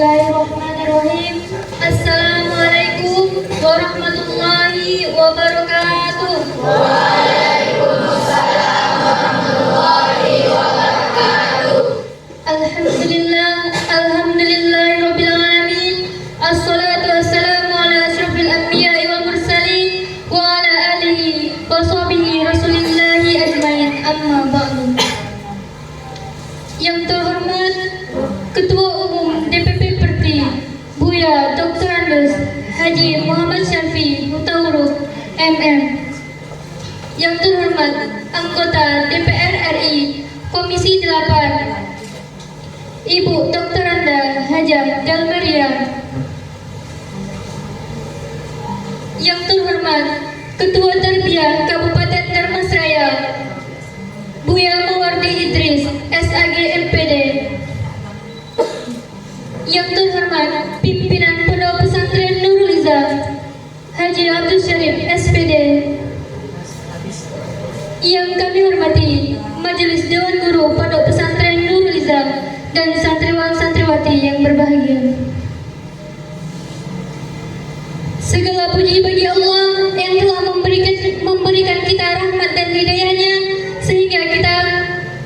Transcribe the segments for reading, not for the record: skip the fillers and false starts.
Bismillahirrahmanirrahim. Assalamualaikum warahmatullahi wabarakatuh. Waalaikumsalam warahmatullahi wabarakatuh. Alhamdulillahirabbil alamin. Assalatu wassalamu ala asyrafil anbiya'i wal mursalin wa ala alihi wa sahbihi rasulillahi ajmain. Amma ba'du. Yang terhormat Ketua Umum DPP Perti Buya Dr. Andes Haji Muhammad Syafi Hutauruk MM. Yang terhormat Anggota DPR RI Komisi 8 Ibu Dr. Anda Hajah Dalmaria. Yang terhormat Ketua Tarbiyah Kabupaten Dharmasraya Buya Mawardi Idris SAG LPD. Yang terhormat Pimpinan Pondok Pesantren Nurul Izzah Haji Abdul Syarif SPD. Yang kami hormati Majelis Dewan Guru Pondok Pesantren Nurul Izzah dan santriwan-santriwati yang berbahagia. Segala puji bagi Allah yang telah memberikan kita rahmat dan hidayahnya sehingga kita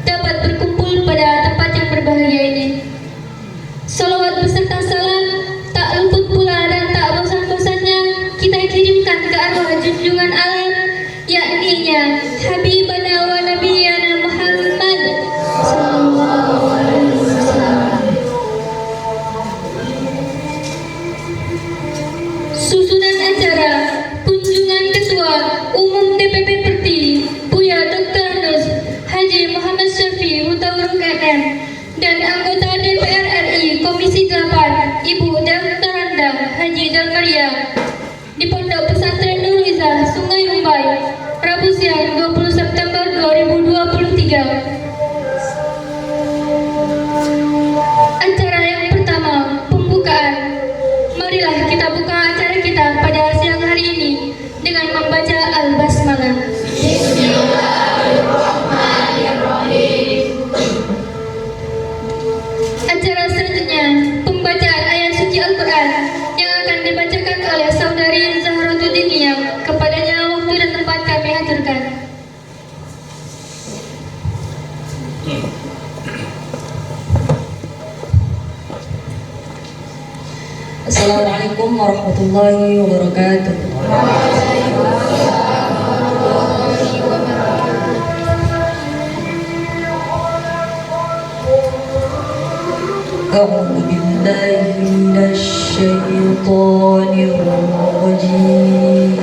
dapat berkumpul pada tempat yang berbahagia ini. Salawat beserta salam tak luput pula dan tak bosan-bosannya kita kirimkan ke arwah junjungan alam, yakninya Habibana wa Nabiyana Muhammad sallallahu alaihi wasallam. Susunan acara kunjungan Ketua Umum DPP Perti Buya Dr. Andes Haji Muhammad Syafi Hutauruk MM dan anggota DPR RI Komisi 8 Ibu Dr. Anda Haji Dalmaria di Pondok Pesantren Nurul Izzah Sungai Rumbai, Rabu siang 20 September 2023. Acara yang pertama, pembukaan. Marilah kita buka acara kita pada siang hari ini dengan membaca Al-Basmalah. Bismillahirrahmanirrahim. Acara selanjutnya, pembacaan ayat suci Al-Quran yang akan dibacakan oleh Saudari Zahratuddiniyah. Kepadanya waktu dan tempat kami aturkan. Assalamualaikum warahmatullahi wabarakatuh. A'udzu billahi minasy syaithanir rajim.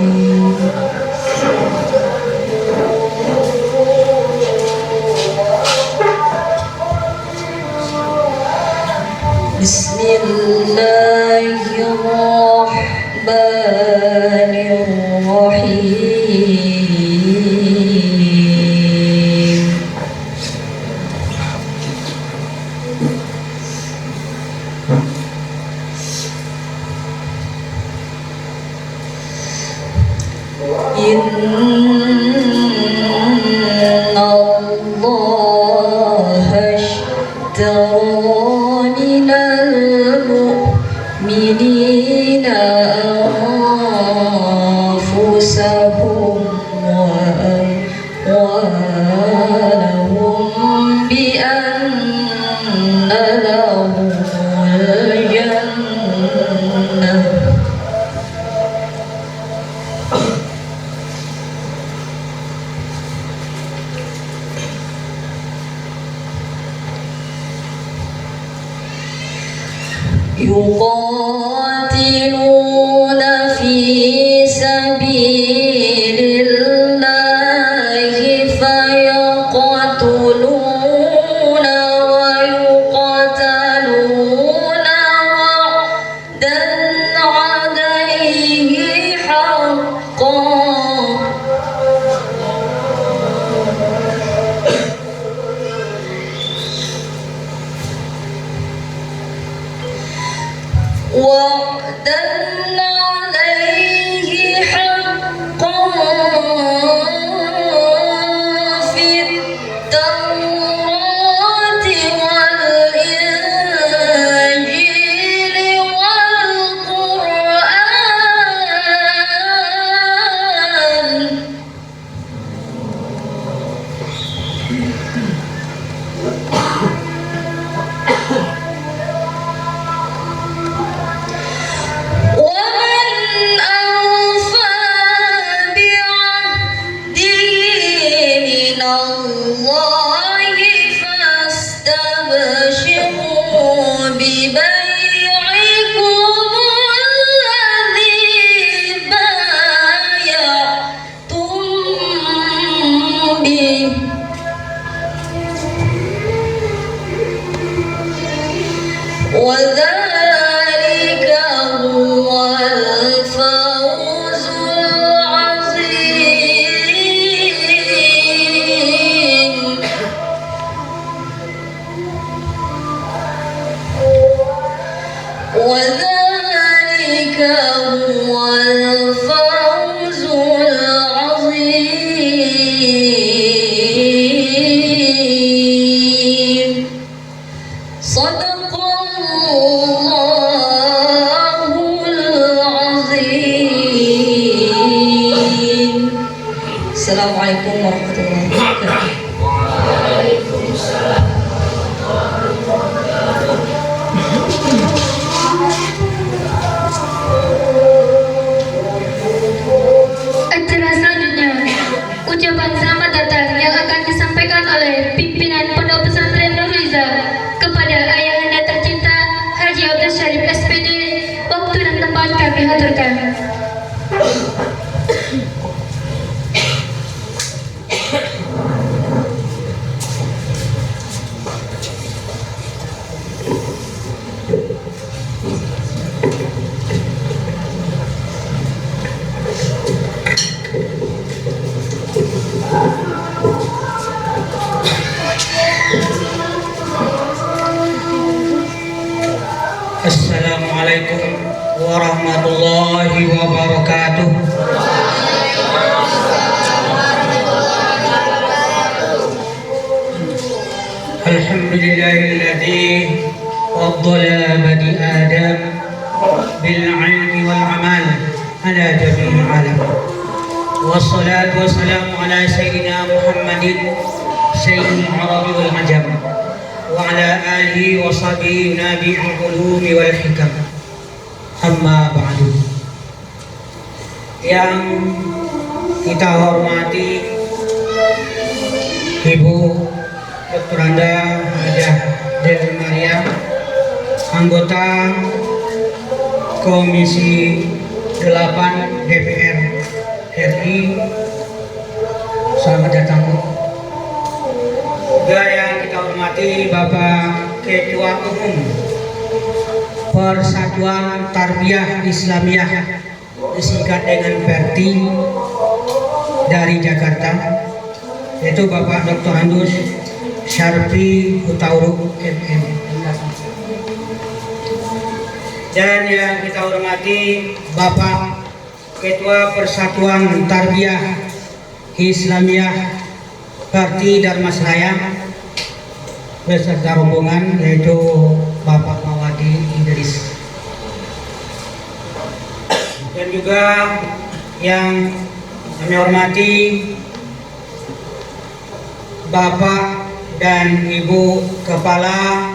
Bismillahirrahmanirrahim. Inna Allaha ashtara minal mu'minina anfusahum wa amwalahum bi anna lahumul jannah. Yuqatiluna fi sabilillahi fayaqtuluna wa yuqataluna wa'dan 'alayhi haqqan. وعدا عليه حقا في التوراة والإنجيل وأبشروا ببيعكم الذي بايعتم به وذلك هو الفوز العظيم وذلك هو الفوز العظيم صدق الله العظيم. Assalamualaikum warahmatullahi wabarakatuh. Acara selanjutnya, ucapan selamat datang yang akan disampaikan oleh pimpinan Pondok Pesantren Nurul Izzah kepada ayahanda tercinta Haji Abdul Syarif SPD. Waktu dan tempat kami haturkan. Assalamualaikum warahmatullahi wabarakatuh. Alhamdulillahilladzi faddala bani Adam bil ilmi wal amal ala jami'il alam. Wassalatu wassalamu ala sayyidina Muhammadin sayyidil arabi wal ajam wa ala alihi wa sahbihi nabi'ul ulumi wal hikam. Amma ba'du. Yang kita hormati Ibu Dr. Anda Hajah Dewi Maria, anggota Komisi 8 DPR RI, selamat datang. Juga yang kita hormati Bapak Ketua Umum Persatuan Tarbiyah Islamiyah disingkat dengan Perti dari Jakarta, yaitu Bapak Dr. Andus Syarfi Hutauruk MM. Dan yang kita hormati Bapak Ketua Persatuan Tarbiyah Islamiyah Perti Darmasraya beserta rombongan, yaitu Bapak Mawadi Idris. Dan juga yang kami hormati Bapak dan Ibu Kepala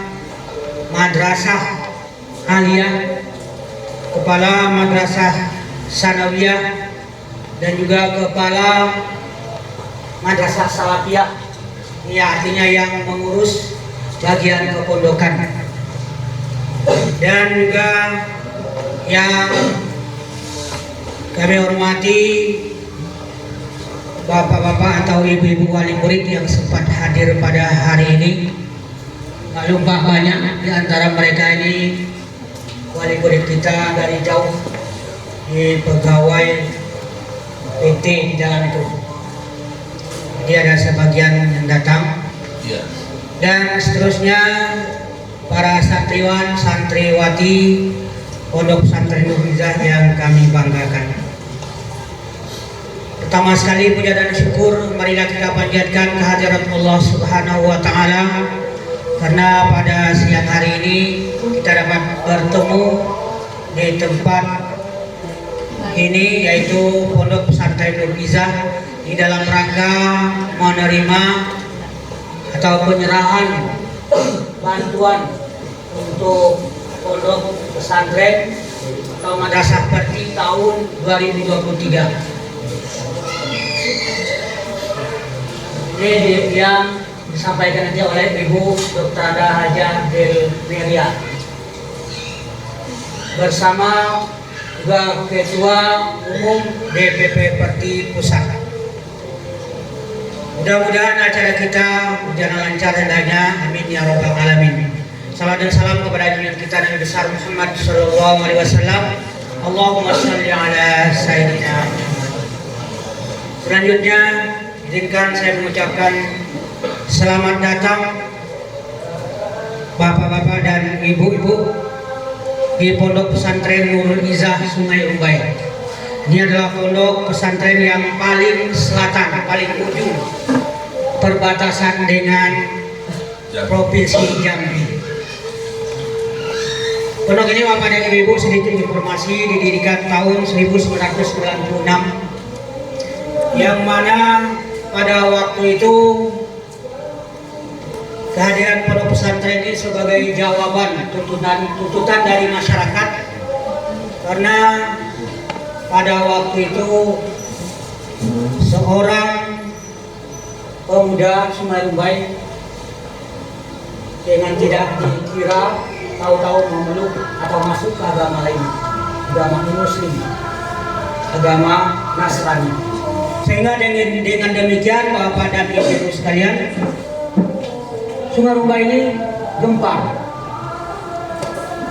Madrasah Aliyah, Kepala Madrasah Sanawiyah, dan juga Kepala Madrasah Salafiyah, ya artinya yang mengurus bagian kepondokan. Dan juga yang kami hormati bapak-bapak atau ibu-ibu wali murid yang sempat hadir pada hari ini. Nggak lupa banyak di antara mereka ini wali murid kita dari jauh, di pegawai PT di dalam itu. Jadi ada sebagian yang datang. Dan seterusnya para santriwan, santriwati Pondok Pesantren Nurul Izzah yang kami banggakan. Pertama sekali puja dan syukur marilah kita panjatkan kehadirat Allah Subhanahu wa taala, karena pada siang hari ini kita dapat bertemu di tempat ini, yaitu Pondok Pesantren Nurul Izzah, di dalam rangka menerima atau penyerahan bantuan untuk pondok pesantren atau madrasah Perti tahun 2023. Ini yang disampaikan nanti oleh Ibu Dr. Ada Hajah Del Meria bersama juga Ketua Umum DPP Parti Pusat. Mudah-mudahan acara kita berjalan lancar hendaknya, amin ya rabbal alamin. Salam dan salam kepada junjungan kita Nabi besar Muhammad sallallahu alaihi wasallam. Allahumma shalli ala sayyidina Muhammad. Selanjutnya izinkan saya mengucapkan selamat datang Bapak-bapak dan Ibu-ibu di Pondok Pesantren Nurul Izzah Sungai Umbai. Ini adalah pondok pesantren yang paling selatan, paling ujung perbatasan dengan Provinsi Jambi. Pondok ini Bapak dan Ibu sedikit informasi, didirikan tahun 1996 yang mana pada waktu itu kehadiran pondok pesantren ini sebagai jawaban tuntutan dari masyarakat, karena pada waktu itu seorang pemuda Sungai Umbai dengan tidak dikira tahu-tahu memeluk atau masuk ke agama lain, agama Muslim, agama Nasrani, sehingga dengan demikian Bapak dan Ibu sekalian, Sungai Umbai ini gempar,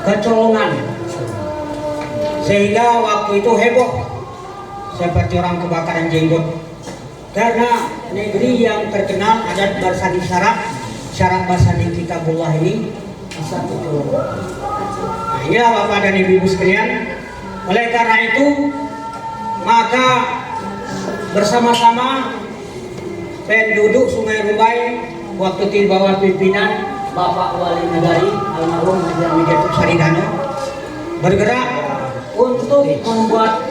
kecolongan, sehingga waktu itu heboh seperti orang kebakaran jenggot, karena negeri yang terkenal adat bersanding syarat bersanding kitabullah ini bisa kecolongan. Nah, inilah Bapak dan Ibu sekalian, oleh karena itu maka bersama-sama penduduk Sungai Umbai waktu di bawah pimpinan Bapak Wali Negari almarhum Haji Amidatul Saridano bergerak untuk membuat,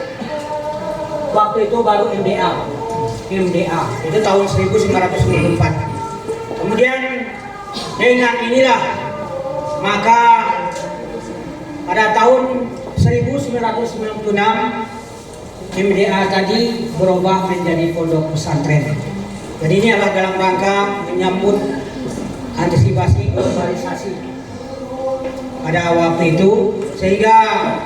waktu itu baru MDA itu tahun 1994. Kemudian dengan inilah maka pada tahun 1996 MDA tadi berubah menjadi pondok pesantren. Jadi ini adalah dalam rangka menyambut antisipasi globalisasi pada waktu itu, sehingga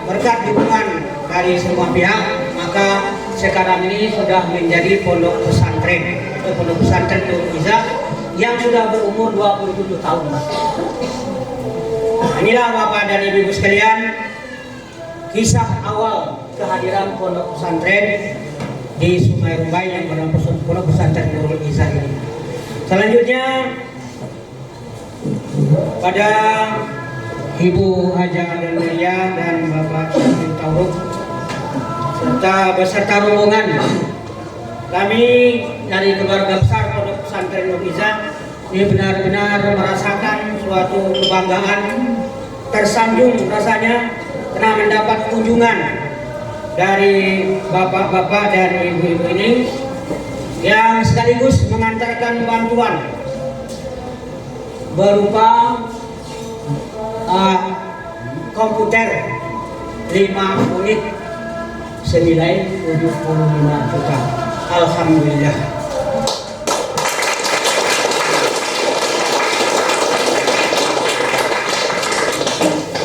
berkat dukungan dari semua pihak maka sekarang ini sudah menjadi pondok pesantren atau pondok pesantren Nurul Izzah yang sudah berumur 27 tahun. Nah, inilah Bapak dan Ibu sekalian kisah awal kehadiran pondok pesantren di Sungai Umbai yang bernama Pondok Pesantren Nurul Izzah ini. Selanjutnya pada Ibu Hajah Del Meria dan Bapak Syafil Tauruk serta beserta rombongan kami dari keluarga besar Pondok Pesantren Nurul Izzah ini benar-benar merasakan suatu kebanggaan, tersanjung rasanya karena mendapat kunjungan dari bapak-bapak dan ibu-ibu ini yang sekaligus mengantarkan bantuan berupa komputer 5 unit senilai 75 juta. Alhamdulillah.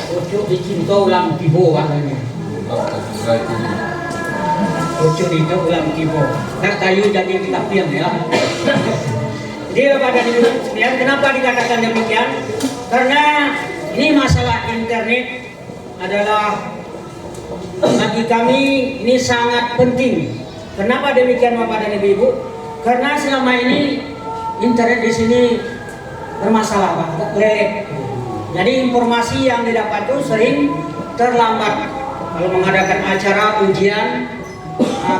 Ucuk dicinta ulang tibo katanya. Ucuk itu ulang tibo. Nak kayu jadi kita piang ya. Jadi pada demikian, kenapa dikatakan demikian? Karena ini masalah internet adalah bagi kami ini sangat penting. Kenapa demikian Bapak dan Ibu? Karena selama ini internet di sini bermasalah Pak, agak lelek. Jadi informasi yang didapat itu sering terlambat. Kalau mengadakan acara ujian,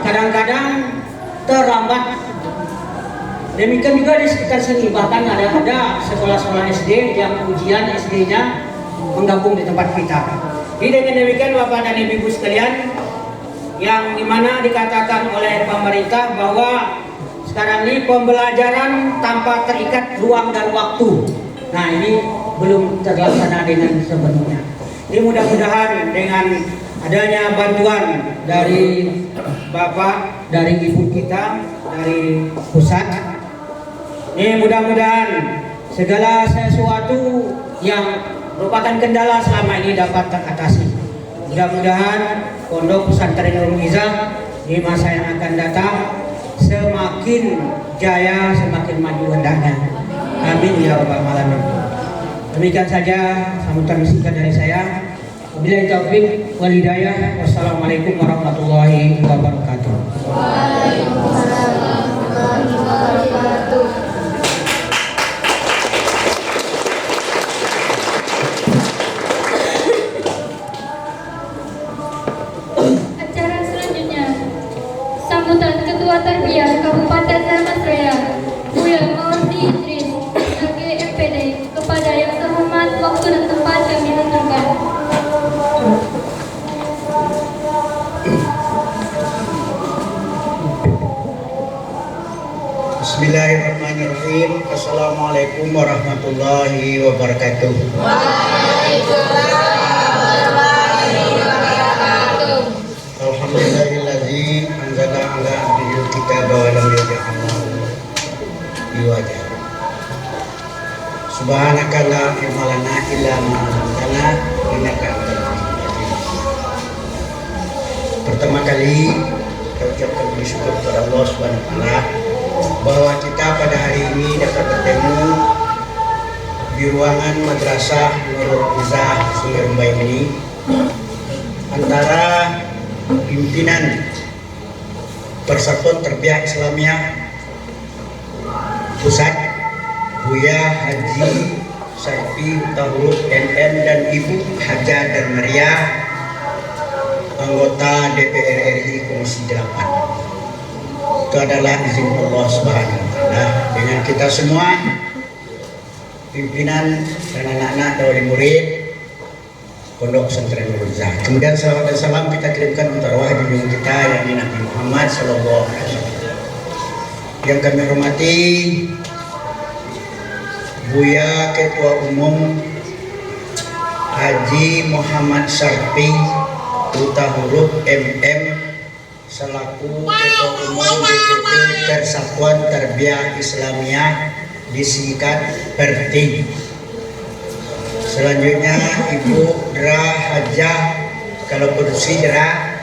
kadang-kadang terlambat. Demikian juga di sekitar sini, bahkan ada sekolah-sekolah SD yang ujian SD-nya menggabung di tempat kita. Jadi dengan demikian Bapak dan Ibu sekalian, yang dimana dikatakan oleh pemerintah bahwa sekarang ini pembelajaran tanpa terikat ruang dan waktu. Nah ini belum terlaksana dengan sepenuhnya. Jadi mudah-mudahan dengan adanya bantuan dari Bapak, dari Ibu kita, dari pusat, Ini mudah-mudahan segala sesuatu yang merupakan kendala selama ini dapat teratasi. Mudah-mudahan Pondok Pesantren Nurul Izzah di masa yang akan datang semakin jaya, semakin maju hendaknya. Amin ya rabbal alamin. Demikian saja sambutan singkat dari saya. Wabillahi taufiq wal hidayah. Wassalamualaikum warahmatullahi wabarakatuh. Waalaikumsalam warahmatullahi wabarakatuh. Acara selanjutnya, sambutan Ketua Tarbiyah Kabupaten Dharmasraya, Buya Mawardi Idris, sebagai MPD. Kepada yang terhormat, waktu dan tempat kami tentukan. Bismillahirrahmanirrahim. Assalamualaikum warahmatullahi wabarakatuh. Alhamdulillahilladzi anzala ala abdihil kitaba wa lam yaj'alhu iwaja. Subhanaka la ilma lana illa ma 'allamtana innaka antal alimul hakim. Pertama kali kita ucapkan bersyukur kepada Allah Subhanahu wa taala bahwa kita pada hari ini dapat bertemu di ruangan Madrasah Nurul Izzah Sungai Rumbai ini antara pimpinan Persatuan Tarbiyah Islamiyah Pusat Buya Haji Sarpi Tahuruk MM dan Ibu Haja Darmaria, anggota DPR RI Komisi 8. Itu adalah izin Allah Subhanahu wa taala dengan kita semua pimpinan dan anak-anak dan wali murid Pondok Pesantren Nurul Izzah. Kemudian salawat dan salam kita kirimkan untuk arwah junjungan kita yakni Nabi Muhammad sallallahu alaihi wasallam. Yang kami hormati Buya Ketua Umum Haji Muhammad Sarpi Tahuruk MM selaku Ketua Umum DPP Persatuan Tarbiyah Islamiyah disingkat PERTI. Selanjutnya Ibu Dra Hajah, kalau produksi Dra,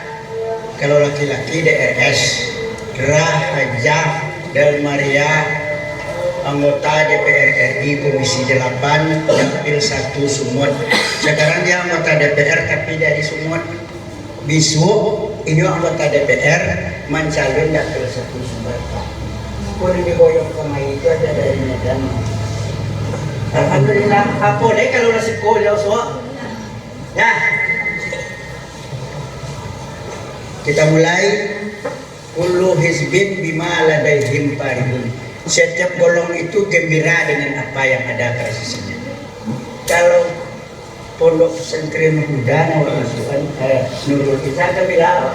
kalau laki-laki DRS, Dra Hajah Darmaria, anggota DPR RI Komisi 8 Dapil 1 Sumut. Sekarang dia anggota DPR tapi dari Sumut. Besok ini anggota DPR mencalon Dapil 1 Sumut. Boleh digoyong sama itu ada dari Medan. Alhamdulillah. Apa deh kalau nasib kau jauh so? Ya. Kita mulai. Kullu hizbin bima ladaihim farihun. Setiap golongan itu gembira dengan apa yang ada pada sisinya. Kalau Pondok Pesantren Huda Nurul Izzah gembira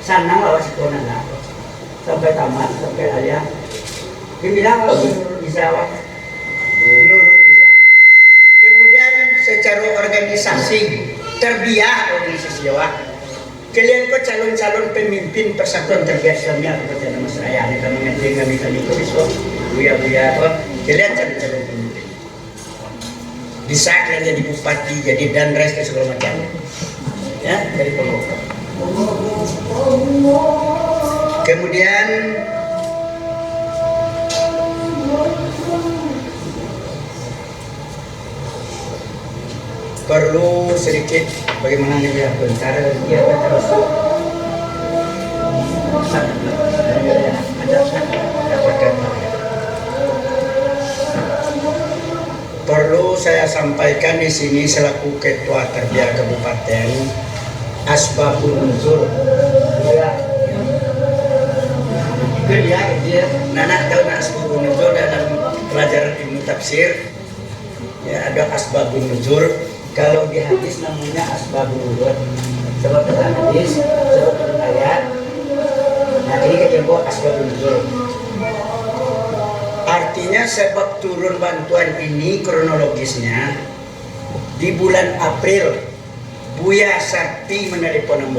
senang lawas konan sampai tamat sampai alia gembira lawas Nurul Izzah. Kemudian secara organisasi tarbiyah organisasi Jawa. Kalian kok calon-calon pemimpin Persatuan Tarbiyah Islamiyah Kabupaten Dharmasraya. Ini kami ngerti kami itu besok buya-buya apa. Kalian calon-calon pemimpin. Bisa kalian jadi bupati, jadi danres dan segala macam. Ya, dari Pondok. Kemudian perlu sedikit bagaimana nih ya bentar dia terus perlu saya sampaikan di sini selaku Ketua Tarbiyah Kabupaten asbabun nuzul dia nana tahu asbabun nuzul dalam pelajaran ilmu tafsir ya ada asbabun nuzul. Kalau di hadis namanya asbabun nuzul. Sebab dalam hadis, sebab dalam ayat. Nah ini kejadian asbabun nuzul. Artinya sebab turun bantuan ini kronologisnya di bulan April Buya Sarpi menelepon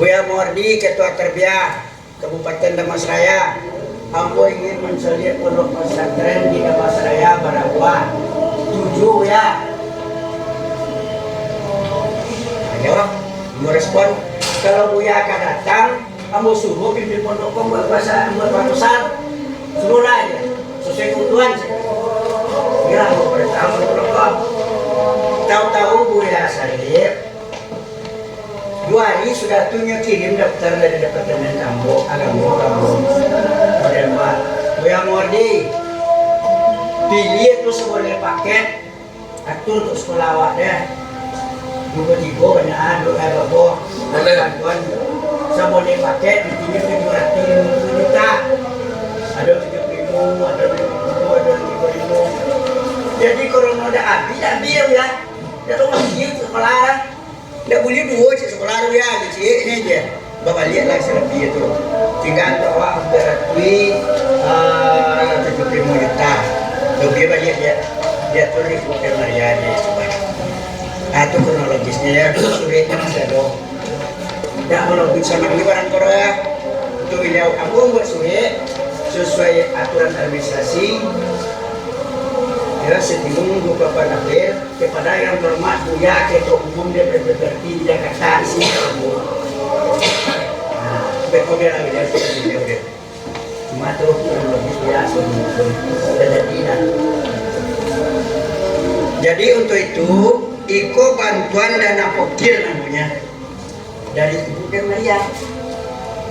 Buya Mawardi Ketua Tarbiyah Kabupaten Dharmasraya Aku ingin mensalib pondok pesantren di Damastraya Barawa 7 ya. Jawab, mau respon. Kalau Buya akan datang, kamu suruh pimpin pondok buat besar, suruh aja, sesuai kebutuhan. Ya, mau beritahu pondok. Tahu-tahu Buya salib. 2 hari sudah tuhnya kirim daftar dari Departemen Agama Model Pak. Buya Mordi, pilih itu sebuah paket, atur untuk sekolah awak deh. 2-3 banyak ada bantuan seboleh paket dikirim 750 juta, ada 70.000, ada 50.000, ada 5.000. Jadi kalau ada habis ya, dia tuh masih sekolah, tidak boleh 2 sekolah ya, jadi ini aja. Bapak lihatlah selebih itu, tinggal bawa beratui 75 juta, lebih banyak dia tulis bukan Maria dia coba. Itu kronologisnya ya, suritnya masih ada. Tidak melogis sama ini barang Korea. Untuk beliau aku buat surit sesuai aturan administrasi. Ya setibung 24 April kepada yang terhormat Buya Ketua Umum DPP Perti Jakarta sini kamu. Nah, betul lagi dia. Cuma tuh kronologis ya sebelum. Jadi untuk itu Iko bantuan dana pokir namanya dari Ibu Maria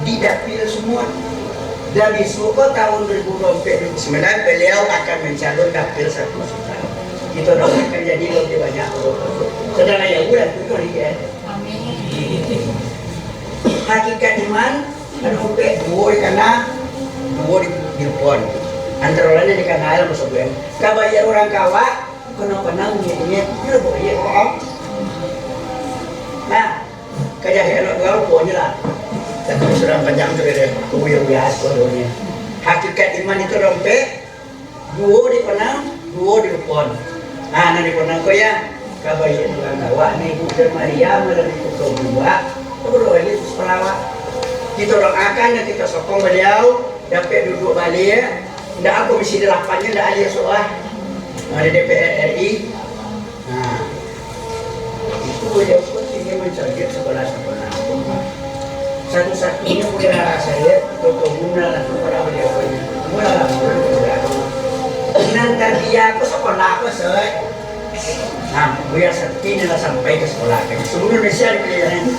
di dapil semua. Dan di Suko tahun 2029 beliau akan mencalon dapil 1 juta. Itu akan jadi lebih banyak. Saudara yang bulan itu ya. Hakikat iman ada upe 2 karena 2 di Bilpon. Antara lainnya di kanal masukkan. Kabayar orang kawak kenapa nangis ini dia boleh kok. Nah, kerja elok gaul pokoknya lah. Dan sudah panjang tu dia, kubu bias kodonya. Hakikat iman itu rompe, 2 di penang, 2 di pon. Nah, nanti penang ko ya, kabayan orang kawa ni Ibu Maria melalui Ketua Buya, terus ini sekolah. Kita doakan dan kita sokong beliau dapat duduk balik. Ndak aku mesti 8-nya ndak alias soal. Ada DPR RI. Nah, itu dia pun ingin mencari sekolah-sekolah. Satu-satunya Buya saya Ketua Umum lah kepada beliau ini. Mula nanti dia ke sekolah apa sih? Nah, Buya Sakti adalah sampai ke sekolah. Seluruh Indonesia dipilih.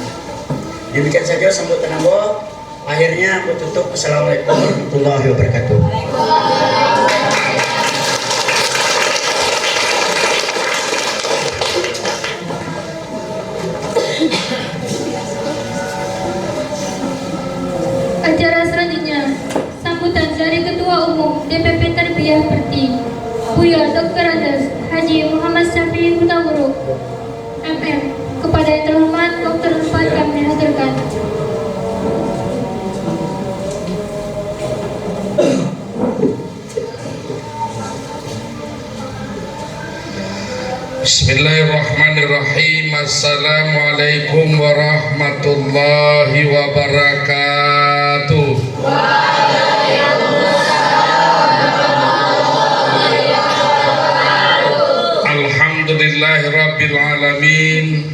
Demikian saja sambutan Anda. Akhirnya aku tutup. Assalamualaikum warahmatullahi wabarakatuh. Acara selanjutnya, sambutan dari Ketua Umum DPP Tarbiyah Perti, Buya Dr. Andes Haji Muhammad Syafi'i Hutaburuk, MM. Kepada yang terhormat Dr. Rufat kami haturkan. Bismillahirrahmanirrahim. Assalamualaikum warahmatullahi wabarakatuh. Alhamdulillahirabbil alamin.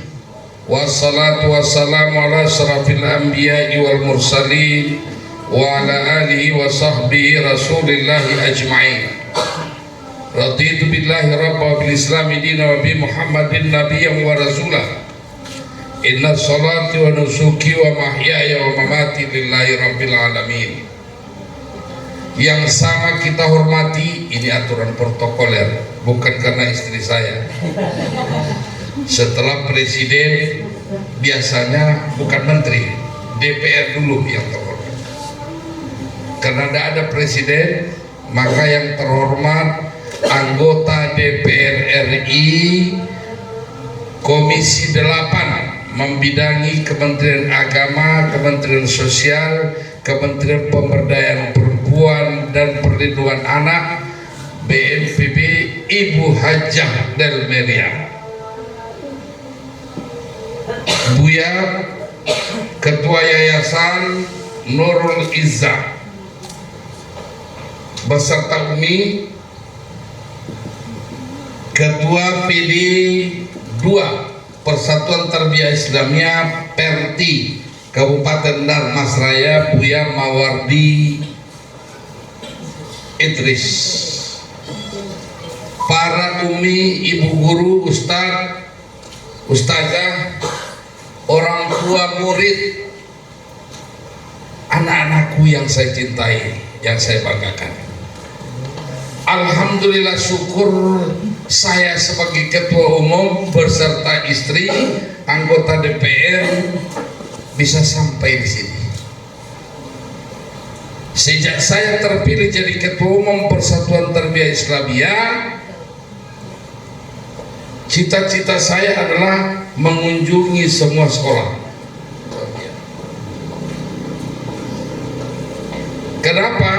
Wassalatu wassalamu ala asyrafil anbiya'i wal mursalin wa ala alihi wa sahbihi rasulillahi ajma'in. Raditu billahi rabba bil islami dina wa bi muhammadin nabiyyan wa rasulah. Inna salati wa nusuki wa mahyaya wa mamati lillahi rabbil alamin. Yang sama kita hormati, ini aturan protokoler, bukan karena istri saya. Setelah presiden biasanya bukan menteri, DPR dulu yang terhormat. Karena tidak ada presiden, maka yang terhormat anggota DPR RI Komisi 8 membidangi Kementerian Agama, Kementerian Sosial, Kementerian Pemberdayaan Perempuan dan Perlindungan Anak, BNPB, Ibu Hajah Del Meria. Buya Ketua Yayasan Nurul Izzah, beserta Umi, Ketua PD 2 Persatuan Tarbiyah Islamiyah Perti Kabupaten Darmasraya, Buya Mawardi Idris, para umi, ibu guru, ustaz, ustazah, orang tua murid, anak-anakku yang saya cintai, yang saya banggakan. Alhamdulillah, syukur saya sebagai ketua umum beserta istri, anggota DPR bisa sampai di sini. Sejak saya terpilih jadi ketua umum Persatuan Tarbiyah Islamiyah, cita-cita saya adalah mengunjungi semua sekolah. Kenapa?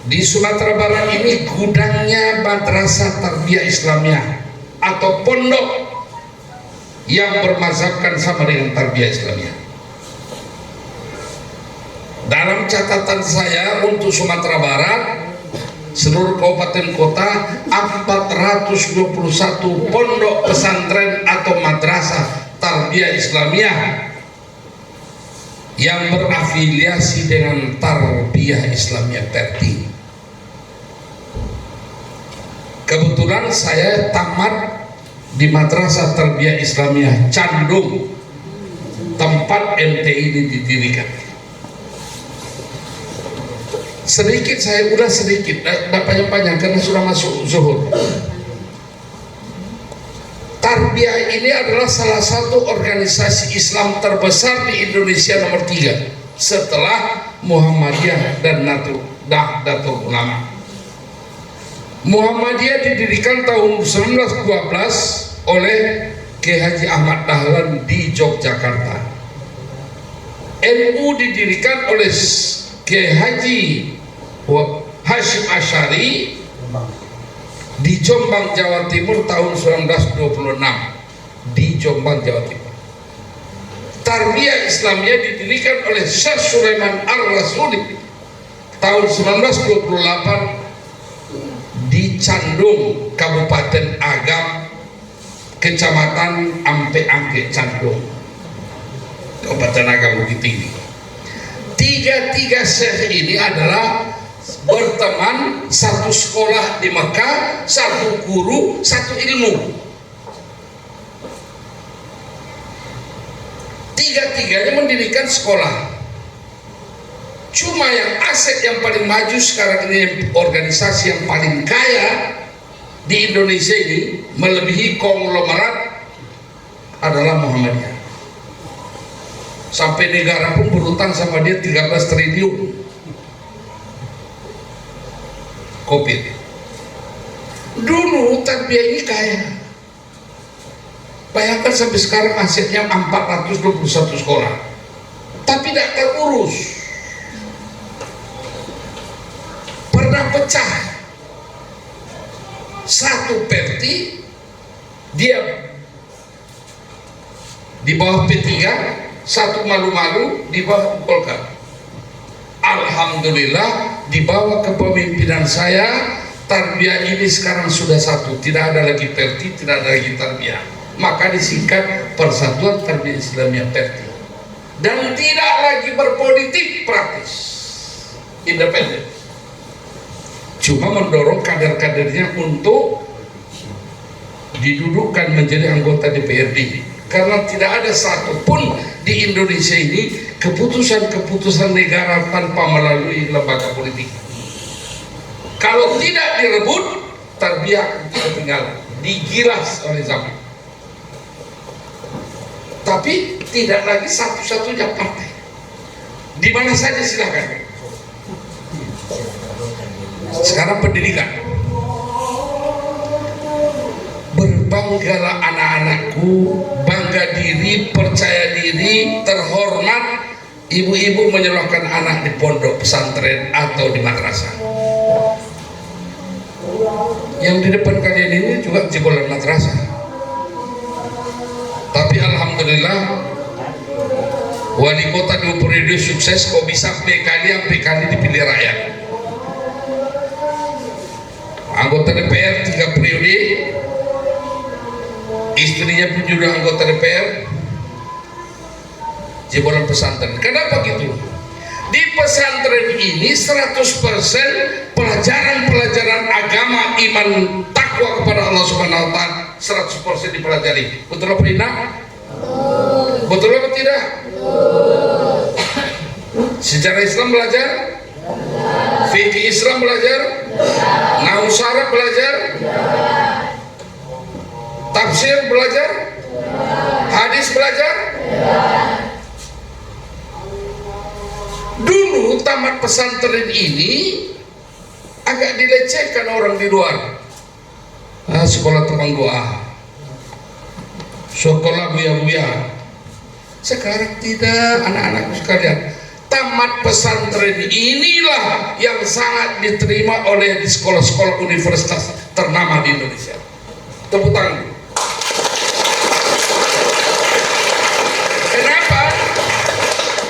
Di Sumatera Barat ini gudangnya Madrasah Tarbiyah Islamiyah atau pondok yang bermazhabkan sama dengan Tarbiyah Islamiyah. Dalam catatan saya untuk Sumatera Barat, seluruh kabupaten kota, 421 pondok pesantren atau madrasah Tarbiyah Islamiyah yang berafiliasi dengan Tarbiyah Islamiyah Perti. Kebetulan saya tamat di Madrasah Tarbiyah Islamiyah Candung, tempat MTI ini didirikan. Sedikit saya udah sedikit, tidak panjang-panjang karena sudah masuk zuhur. Tarbiyah ini adalah salah satu organisasi Islam terbesar di Indonesia nomor 3 setelah Muhammadiyah dan Nahdlatul Ulama. Muhammadiyah didirikan tahun 1912 oleh Kiai Haji Ahmad Dahlan di Yogyakarta. NU didirikan oleh Kiai Haji Hashim Asy'ari di Jombang, Jawa Timur tahun 1926 di Jombang, Jawa Timur. Tarbiyah Islamiyah didirikan oleh Syekh Sulaiman Ar-Rasuli tahun 1928 di Candung, Kabupaten Agam, Kecamatan Ampe-Angke Candung, Kabupaten Agam Bukit Tinggi. Tiga syekh ini adalah berteman, satu sekolah di Mekah, satu guru, satu ilmu. Tiga-tiganya mendirikan sekolah. Cuma yang aset yang paling maju sekarang ini, organisasi yang paling kaya di Indonesia ini, melebihi konglomerat, adalah Muhammadiyah. Sampai negara pun berutang sama dia 13 triliun. Covid. Dulu Tarbiyah ini kaya. Bayangkan sampai sekarang asetnya 421 sekolah. Tapi tidak terurus. Pernah pecah. Satu Perti, dia di bawah P3, satu Malu-Malu di bawah Golkar. Alhamdulillah, di bawah kepemimpinan saya, Tarbiyah ini sekarang sudah satu, tidak ada lagi Perti, tidak ada lagi Tarbiyah. Maka disingkat Persatuan Tarbiyah Islamiyah Perti. Dan tidak lagi berpolitik praktis, independen. Cuma mendorong kader-kadernya untuk didudukkan menjadi anggota DPRD. Karena tidak ada satupun di Indonesia ini keputusan-keputusan negara tanpa melalui lembaga politik. Kalau tidak direbut, Tarbiyah ketinggalan, digilas oleh zaman. Tapi tidak lagi satu-satunya partai. Di mana saja silakan. Sekarang pendidikan. Berbanggalah anak-anakku, bangga diri, percaya diri, terhormat ibu-ibu menyekolahkan anak di pondok pesantren atau di madrasah. Yang di depan kalian ini juga jebolan madrasah. Tapi alhamdulillah, wali kota 2 periode sukses, kok bisa PKD dipilih rakyat. anggota DPR 3 periode, istrinya pun juga anggota DPR, jebolan pesantren. Kenapa gitu? Di pesantren ini 100% pelajaran-pelajaran agama, iman, takwa kepada Allah Subhanahu wa taala 100% dipelajari. Betul apa tidak? Betul apa tidak? Sejarah Islam belajar, fikih Islam belajar, nahwu syarah belajar, tafsir belajar, hadis belajar. Dulu tamat pesantren ini agak dilecehkan orang di luar. Sekolah tukang doa, sekolah buya-buya. Sekarang tidak, anak-anakku sekalian, tamat pesantren inilah yang sangat diterima oleh di sekolah-sekolah universitas ternama di Indonesia. Tepuk tangan. Kenapa?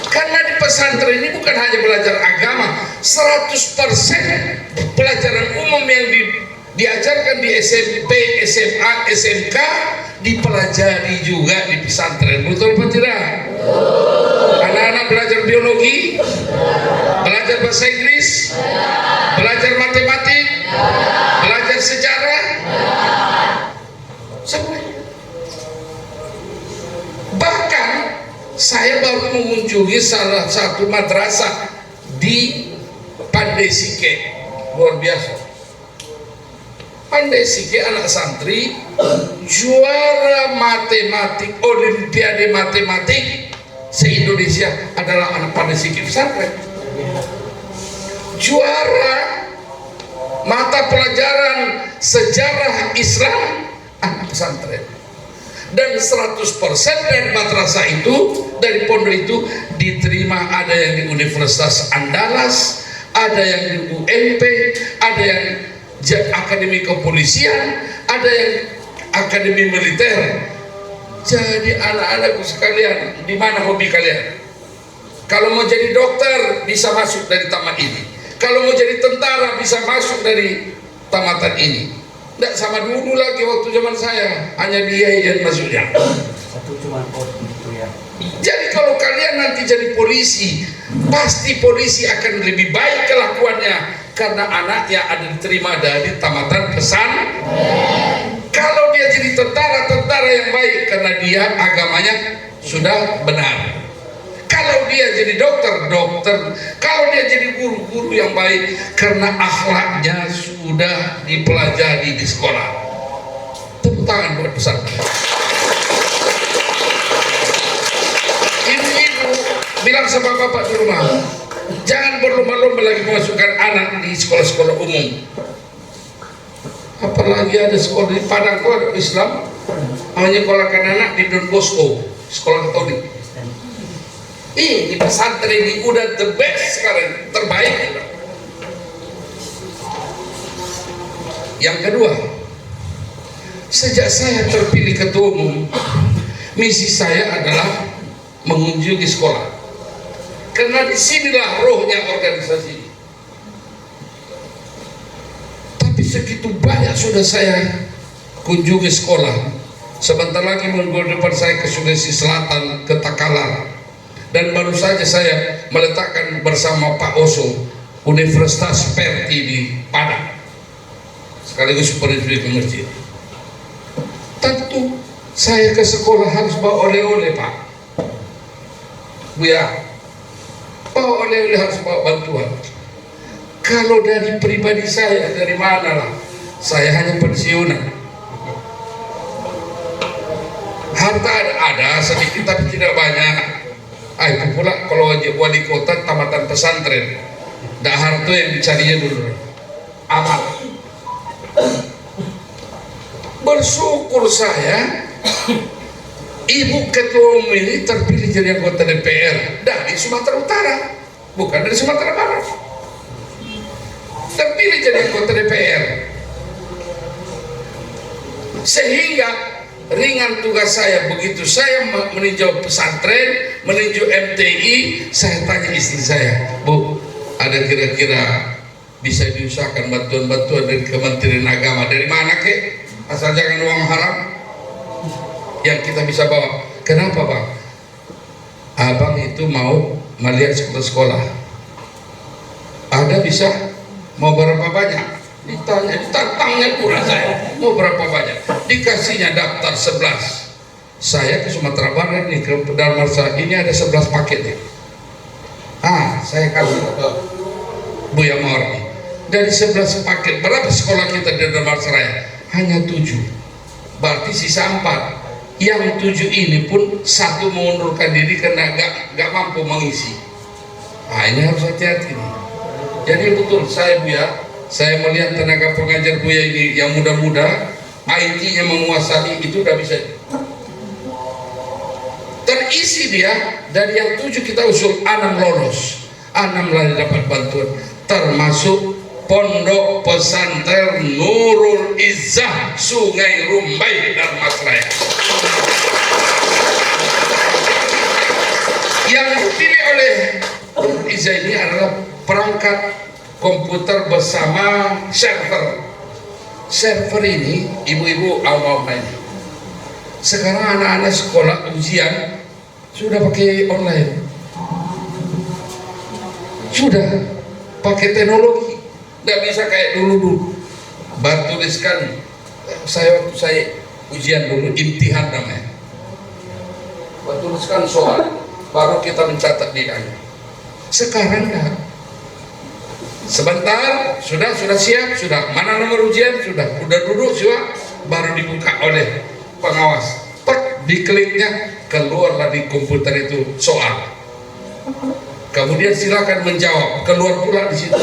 Karena di pesantren ini bukan hanya belajar agama, 100% pelajaran umum yang diajarkan di SMP, SMA, SMK dipelajari juga di pesantren. Betul apa tidak? Anak-anak belajar biologi, belajar bahasa Inggris, belajar matematik, belajar sejarah, semuanya. Bahkan saya baru mengunjungi salah satu madrasah di Pandai Sike, luar biasa. Pandai Sike anak santri juara matematik, olimpiade matematik se-Indonesia adalah anak Pandai Sike pesantren. Juara mata pelajaran sejarah Islam anak pesantren. Dan 100% dari madrasah itu, dari pondok itu diterima, ada yang di Universitas Andalas, ada yang di UNP, ada yang Akademi Kepolisian, ada yang Akademi Militer. Jadi anak-anakku sekalian, di mana hobi kalian? Kalau mau jadi dokter bisa masuk dari tamat ini. Kalau mau jadi tentara bisa masuk dari tamatan ini. Tidak sama dulu lagi waktu zaman saya, hanya dia yang masuknya. Jadi kalau kalian nanti jadi polisi, pasti polisi akan lebih baik kelakuannya karena anaknya ada diterima dari tamatan pesantren. Kalau dia jadi tentara yang baik karena dia agamanya sudah benar. Kalau dia jadi dokter. Kalau dia jadi guru yang baik karena akhlaknya sudah dipelajari di sekolah. Tepuk tangan buat pesantren. Ibu-ibu bilang sama bapak di rumah, jangan berlomba-lomba lagi memasukkan anak di sekolah-sekolah umum. Apalagi ada sekolah di Padang Islam, hanya sekolahkan anak di Don Bosco, sekolah Katolik. Ini pesantren ini udah the best sekarang, terbaik. Yang kedua, sejak saya terpilih ketua umum, misi saya adalah mengunjungi sekolah. Karena disinilah rohnya organisasi. Tapi segitu banyak sudah saya kunjungi sekolah. Sebentar lagi minggu depan saya ke Sulawesi Selatan, ke Takalar. Dan baru saja saya meletakkan bersama Pak Oso Universitas Perti di Padang, sekaligus superintendent ke masjid. Tentu saya ke sekolah harus bawa oleh-oleh, Pak. Bu ya, bawa oleh-oleh, harus bawa bantuan. Kalau dari pribadi saya, dari mana lah? Saya hanya pensiunan. Harta ada sedikit tapi tidak banyak. Itu pula kalau wali kota tamatan pesantren, dak harta yang dicarinya dulu amal. Bersyukur saya, ibu ketua umum ini terpilih jadi anggota DPR dari Sumatera Utara, bukan dari Sumatera Barat. Terpilih jadi anggota DPR, sehingga ringan tugas saya. Begitu saya meninjau pesantren, meninjau MTI, saya tanya istri saya, Bu, ada kira-kira bisa diusahakan bantuan-bantuan dari Kementerian Agama. Dari mana kek? Asal jangan uang haram yang kita bisa bawa. Kenapa bang? Abang itu mau melihat sekolah-sekolah. Ada bisa mau berapa banyak? Ditantangnya pula saya. Mau berapa banyak? Dikasihnya daftar 11. Saya ke Sumatera Barat nih, ke Darmasa, ini ada 11 paket nih. Saya kasih ke Buya Mawar nih. Dari 11 paket, berapa sekolah kita di Darmasa Raya? Hanya 7. Berarti sisa 4. Yang 7 ini pun satu mengundurkan diri karena gak mampu mengisi. Ini harus hati-hati nih. Jadi betul saya Buya, saya melihat tenaga pengajar Buya ini yang muda-muda, IT-nya menguasai, itu udah bisa terisi dia. Dari yang 7 kita usul 6 lolos, 6 lagi dapat bantuan, termasuk Pondok Pesantren Nurul Izzah Sungai Rumbai Darmas Raya. Yang dipilih oleh Nurul Izzah ini adalah perangkat komputer bersama server. Server ini ibu-ibu awam ini. Sekarang anak-anak sekolah ujian sudah pakai online, sudah pakai teknologi, tidak bisa kayak dulu. Tuliskan, waktu saya ujian dulu, imtihan namanya, tuliskan soal, baru kita mencatat di sana. Sekarang dah, sebentar sudah siap, sudah mana nomor ujian, sudah duduk sudah, baru dibuka oleh pengawas, dikliknya keluarlah di komputer itu soal, kemudian silakan menjawab, keluar pula di situ.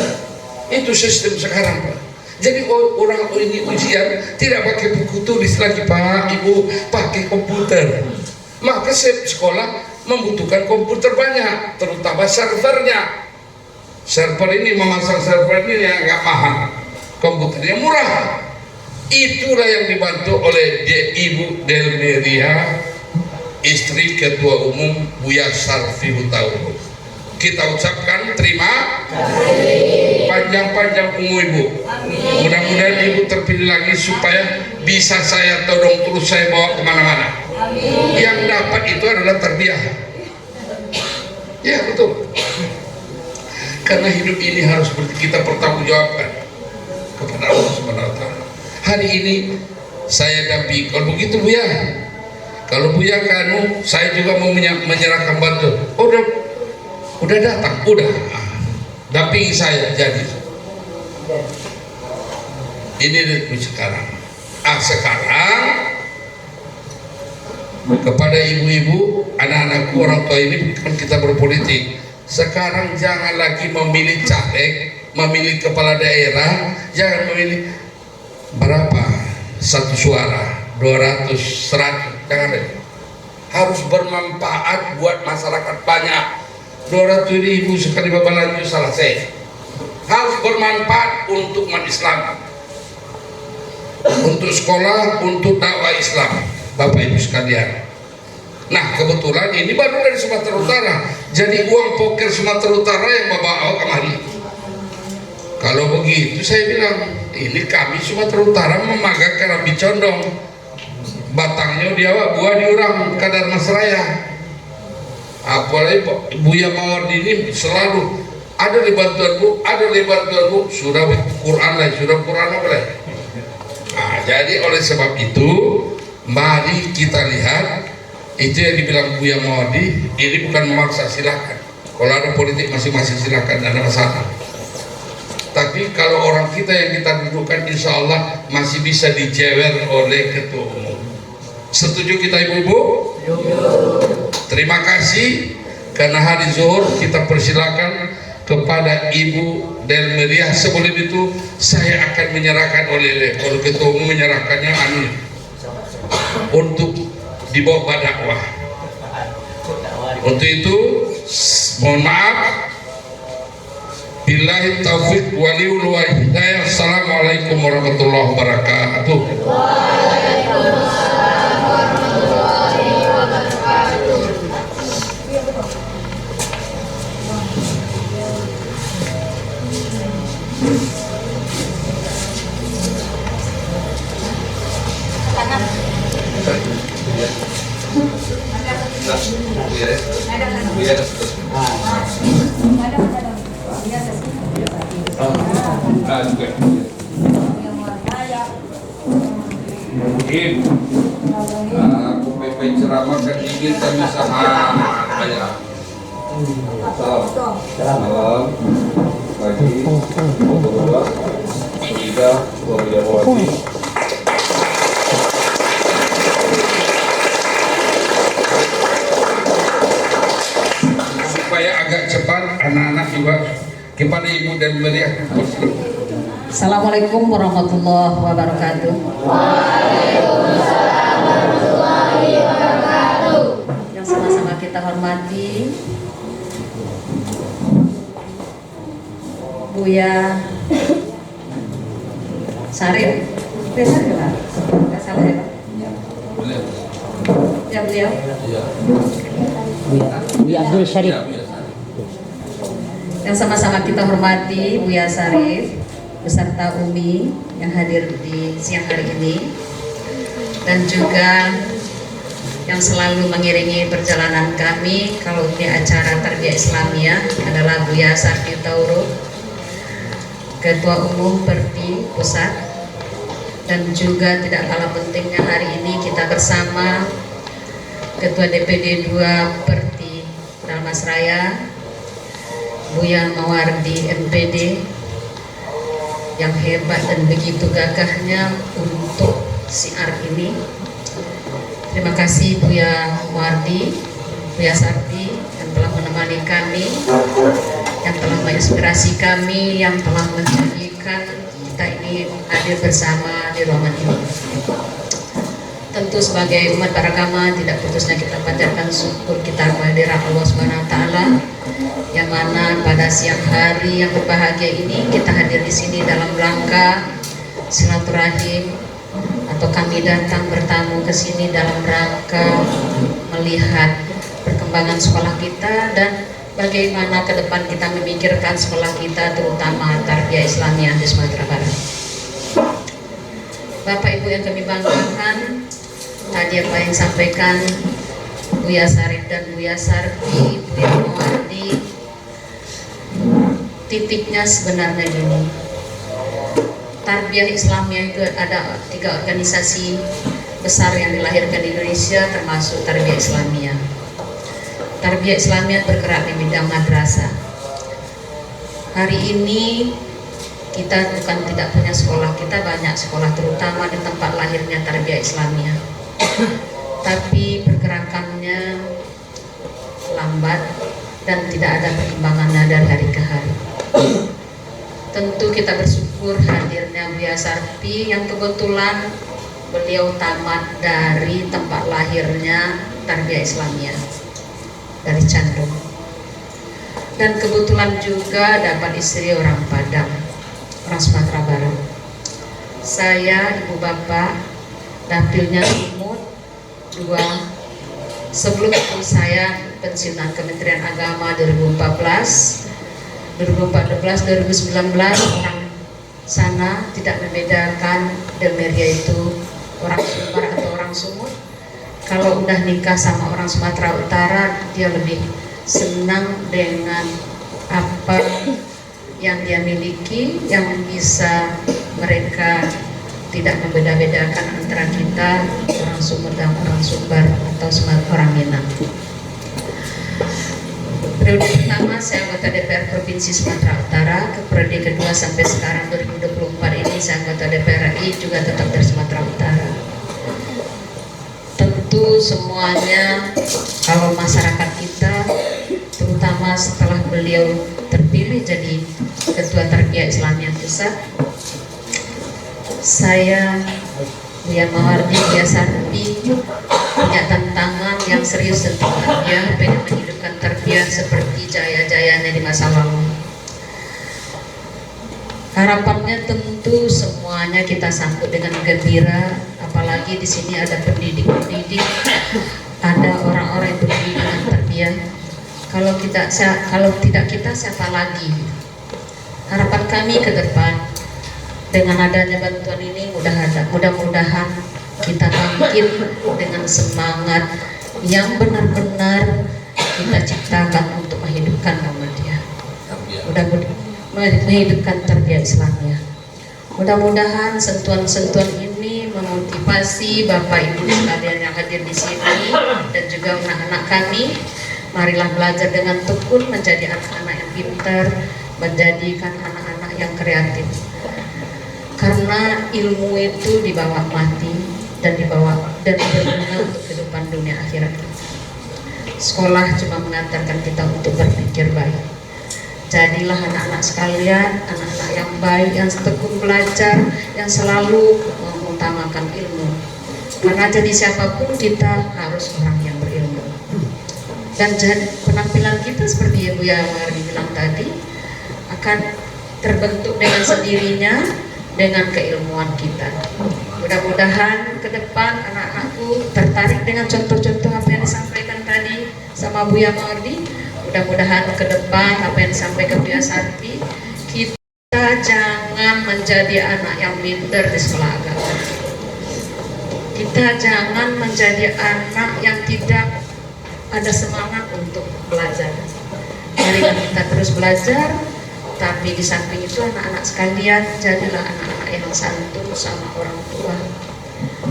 Itu sistem sekarang Pak. Jadi orang ini ujian tidak pakai buku tulis lagi Pak, Ibu, pakai komputer. Maka sekolah membutuhkan komputer banyak, terutama servernya. Server ini, memasang server ini yang agak mahal, komputernya murah. Itulah yang dibantu oleh Ibu Delmeria, istri Ketua Umum Buya Sarfi Hutauru. Kita ucapkan terima kasih. Panjang-panjang umur Ibu. Mudah-mudahan Ibu terpilih lagi supaya bisa saya todong terus, saya bawa kemana-mana. Yang dapat itu adalah tarbiyah. Ya betul. Karena hidup ini harus kita pertanggungjawabkan kepada Allah Subhanahu wa Ta'ala. Hari ini saya dampingi. Kalau begitu Buya, kalau Buya kanu, saya juga mau menyerahkan bantuan. Udah datang, udah dampingi saya. Jadi ini sekarang. Sekarang kepada ibu-ibu, anak-anakku, orang tua ini kan kita berpolitik. Sekarang jangan lagi memilih caleg, memilih kepala daerah, jangan memilih berapa satu suara, 200, 100, jangan lagi. Harus bermanfaat buat masyarakat banyak. 200.000 sekali babalanju selesai. Harus bermanfaat untuk umat Islam, untuk sekolah, untuk dakwah Islam, Bapak Ibu sekalian. Nah kebetulan ini baru dari Sumatera Utara, jadi uang poker Sumatera Utara yang bawa kemari. Kalau begitu saya bilang, ini kami Sumatera Utara memagang Kerambi Condong, batangnya dia buah diurang kadar Mas Raya. Apalagi Buya Mawardi ini selalu ada di bantuan Bu, ada di bantuan Bu, sudah Quran lah, sudah Quran apa lah. Jadi oleh sebab itu mari kita lihat, itu yang dibilang Buya Mawardi, ini bukan memaksa, silakan. Kalau ada politik masing-masing silakan, tidak ada masalah. Tapi kalau orang kita yang kita dudukkan, insya Allah masih bisa dijewer oleh ketua umum. Setuju kita ibu-ibu? Terima kasih. Karena hari zuhur kita persilakan kepada Ibu Delmeria. Sebelum itu saya akan menyerahkan oleh kalau ketua umum menyerahkannya untuk dibawa dakwah. Untuk itu mohon maaf. Billahi taufiq waliul hidayah. Assalamualaikum warahmatullahi wabarakatuh. Waalaikumsalam warahmatullahi wabarakatuh. Aku pepe ceramah kan ingin kami sama ayah. Salam pagi, warahmatullahi wabarakatuh. Supaya agak cepat anak-anak juga kepada ibu dan melihat. Assalamualaikum warahmatullahi wabarakatuh. Yang sama-sama kita hormati Buya Sarif, Buya Sarif Pak? Nggak salah ya Pak? Ya beliau. Buya Abdul Syarif. Yang sama-sama kita hormati Buya Sarif beserta Umi yang hadir di siang hari ini, dan juga yang selalu mengiringi perjalanan kami kalau ini acara Tarbiyah Islamiyah adalah Buya Sarfi Tauro, Ketua Umum Perti Pusat, dan juga tidak kalah pentingnya hari ini kita bersama Ketua DPD 2 Perti Dalmasraya, Buya Mawardi MPD, yang hebat dan begitu gagahnya untuk siar ini. Terima kasih Buya Mawardi, Buya Sarti yang telah menemani kami, yang telah menginspirasi kami, yang telah menjadikan kita ini hadir bersama di ruangan ini. Tentu sebagai umat beragama tidak putusnya kita panjatkan syukur kita kehadiran Allah Subhanahu wa taala, yang mana pada siang hari yang berbahagia ini kita hadir di sini dalam rangka silaturahim, atau kami datang bertamu ke sini dalam rangka melihat perkembangan sekolah kita dan bagaimana ke depan kita memikirkan sekolah kita, terutama Tarbiyah Islamiyah di Sumatera Barat. Bapak Ibu yang kami banggakan, tadi apa yang disampaikan Buya Sarif dan Buya Sarfi, Buya Mawardi, titiknya sebenarnya gini. Tarbiyah Islamiyah itu ada 3 organisasi besar yang dilahirkan di Indonesia, termasuk Tarbiyah Islamiyah. Tarbiyah Islamiyah bergerak di bidang madrasah. Hari ini kita bukan tidak punya sekolah, kita banyak sekolah, terutama di tempat lahirnya Tarbiyah Islamiyah. Tapi pergerakannya lambat dan tidak ada perkembangannya dari hari ke hari. Tentu kita bersyukur hadirnya Buya Sarfi yang kebetulan beliau tamat dari tempat lahirnya Tarbiyah Islamiyah, dari Candung, dan kebetulan juga dapat istri orang Padang, orang Sumatera Barat. Saya, ibu bapak, dapilnya Sumut 2. Sebelum itu saya pensiunan Kementerian Agama 2014, 2019 orang sana tidak membedakan Delmeria itu orang Sumbar atau orang Sumut. Kalau udah nikah sama orang Sumatera Utara, dia lebih senang dengan apa yang dia miliki, yang bisa mereka tidak membeda-bedakan antara kita orang Sumut dan orang Sumbar atau orang Minang. Periode pertama saya anggota DPR Provinsi Sumatera Utara, ke periode kedua sampai sekarang 2024 ini saya anggota DPR RI juga tetap dari Sumatera Utara. Tentu semuanya kalau masyarakat kita, terutama setelah beliau terpilih jadi Ketua Tarbiyah Islamiyah Pusat, saya Buya Mawardi, Buya Sarfi punya tantangan yang serius tentang tarbiyah, pengen menghidupkan tarbiyah seperti jaya-jayanya di masa lalu. Harapannya tentu semuanya kita sambut dengan gembira, apalagi di sini ada pendidik-pendidik, ada orang-orang yang peduli dengan tarbiyah. Kalau tidak kita siapa lagi? Harapan kami ke depan dengan adanya bantuan ini mudah-mudahan kita bangkit dengan semangat yang benar-benar kita ciptakan untuk menghidupkan Muhammadiyah, menghidupkan tarbiyah Islamiyah. Mudah-mudahan sentuhan-sentuhan ini memotivasi Bapak Ibu sekalian yang hadir di sini dan juga anak-anak kami. Marilah belajar dengan tekun menjadi anak-anak yang pintar, menjadikan anak-anak yang kreatif. Karena ilmu itu dibawa mati dan berguna untuk kehidupan dunia akhirat kita. Sekolah cuma mengantarkan kita untuk berpikir baik. Jadilah anak-anak sekalian, anak-anak yang baik, yang tekun belajar, yang selalu mengutamakan ilmu. Karena jadi siapapun kita harus orang yang berilmu. Dan penampilan kita seperti Ibu Yamari bilang tadi akan terbentuk dengan sendirinya dengan keilmuan kita. Mudah-mudahan ke depan anak-anakku tertarik dengan contoh-contoh apa yang disampaikan tadi sama Bu Yamari. Mudah-mudahan ke depan apa yang disampaikan Bu Yasarti, kita jangan menjadi anak yang minder di sekolah agama. Kita jangan menjadi anak yang tidak ada semangat untuk belajar. Mari kita terus belajar, tapi di samping itu anak-anak sekalian jadilah anak-anak yang santun sama orang tua.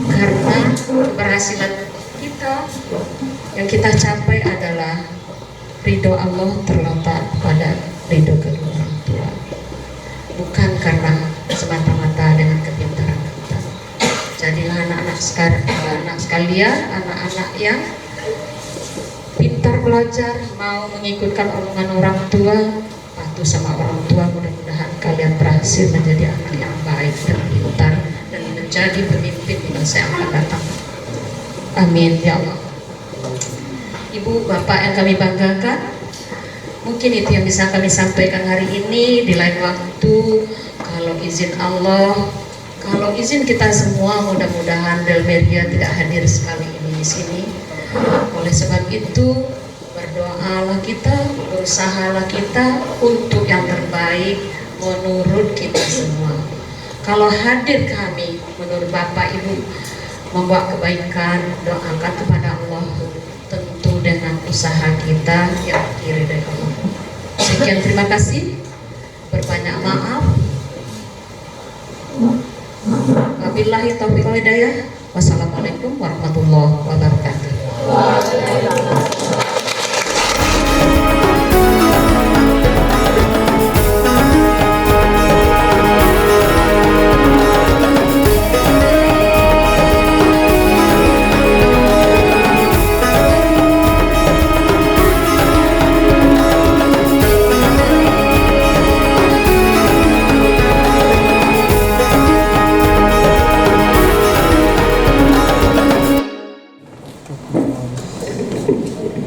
Karena keberhasilan kita yang kita capai adalah ridho Allah terletak pada ridho kedua orang tua, bukan karena semata-mata dengan kepintaran kita. Jadilah anak-anak sekalian, anak-anak yang pintar belajar, mau mengikutkan omongan orang tua, patuh sama orang tua. Mudah-mudahan kalian berhasil menjadi anak yang baik dan pintar dan menjadi pemimpin di masa yang akan datang. Amin ya Allah. Ibu, Bapak yang kami banggakan, mungkin itu yang bisa kami sampaikan hari ini. Di lain waktu, kalau izin Allah, kalau izin kita semua, mudah-mudahan Delmeria tidak hadir sekali ini di sini. Oleh sebab itu, berdoalah kita, berusahalah kita untuk yang terbaik menurut kita semua. Kalau hadir kami, menurut Bapak Ibu membawa kebaikan, doakan kepada Allah, tentu dengan usaha kita yang kiri dari Allah. Sekian, terima kasih, berbanyak maaf. Wabillahi taufiq wal hidayah. Wassalamualaikum warahmatullahi wabarakatuh.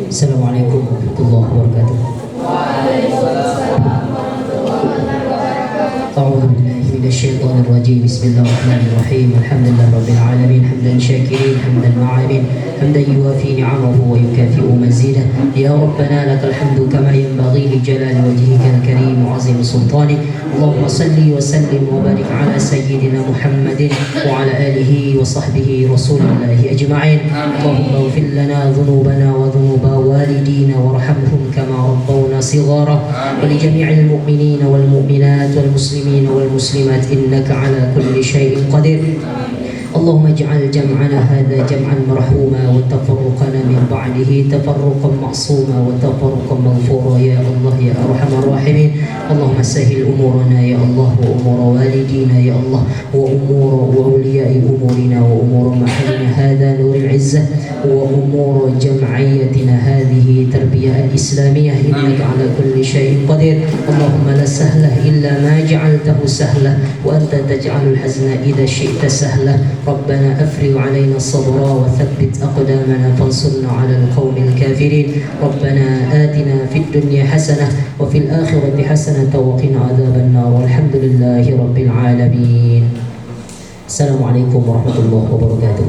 Assalamualaikum warahmatullahi wabarakatuh. A'udzu billahi minasyaitonir rajim. Bismillahirrahmanirrahim. Alhamdulillah rabbil alamin, hamdan syakirin, hamdan ma'amin, hamdan yuwafi ni'amahu wa yukafi'u mazidah. Ya Rabbana lakal hamdu kama yanbaghi li jalali wajhika al-karim wa 'azimi sultanik. Allahumma salli wa sallim wa barik ala sayyidina Muhammadin wa ala alihi wa sahbihi rasulillahi ajma'in. Allahumma ighfir lana dhunubana wa dhunuba والدينا وارحمهم كما ربونا صغارا ولجميع المؤمنين والمؤمنات والمسلمين والمسلمات إنك على كل شيء قدير. اللهم اجعل جمعنا هذا جمعا مرحوما وتفرقنا من بعده تفرقا معصوما وتفرقا مغفورا يا الله يا أرحم الراحمين. اللهم سهل أمورنا يا الله وأمور والدينا يا الله وأمور أولياء أمورنا وأمور محلنا هذا نور العزة وأمور جمعيتنا هذه تربية الإسلامية إنك على كل شيء قدير. اللهم لا سهل إلا ما جعلته سهلا وأنت تجعل الحزن إذا شئت سهلا. ربنا أفرغ علينا الصبر وثبت أقدامنا فانصرنا على القوم الكافرين. ربنا آتنا في الدنيا حسنة وفي الآخرة حسنة وقنا عذاب النار والحمد لله رب العالمين. السلام عليكم ورحمة الله وبركاته.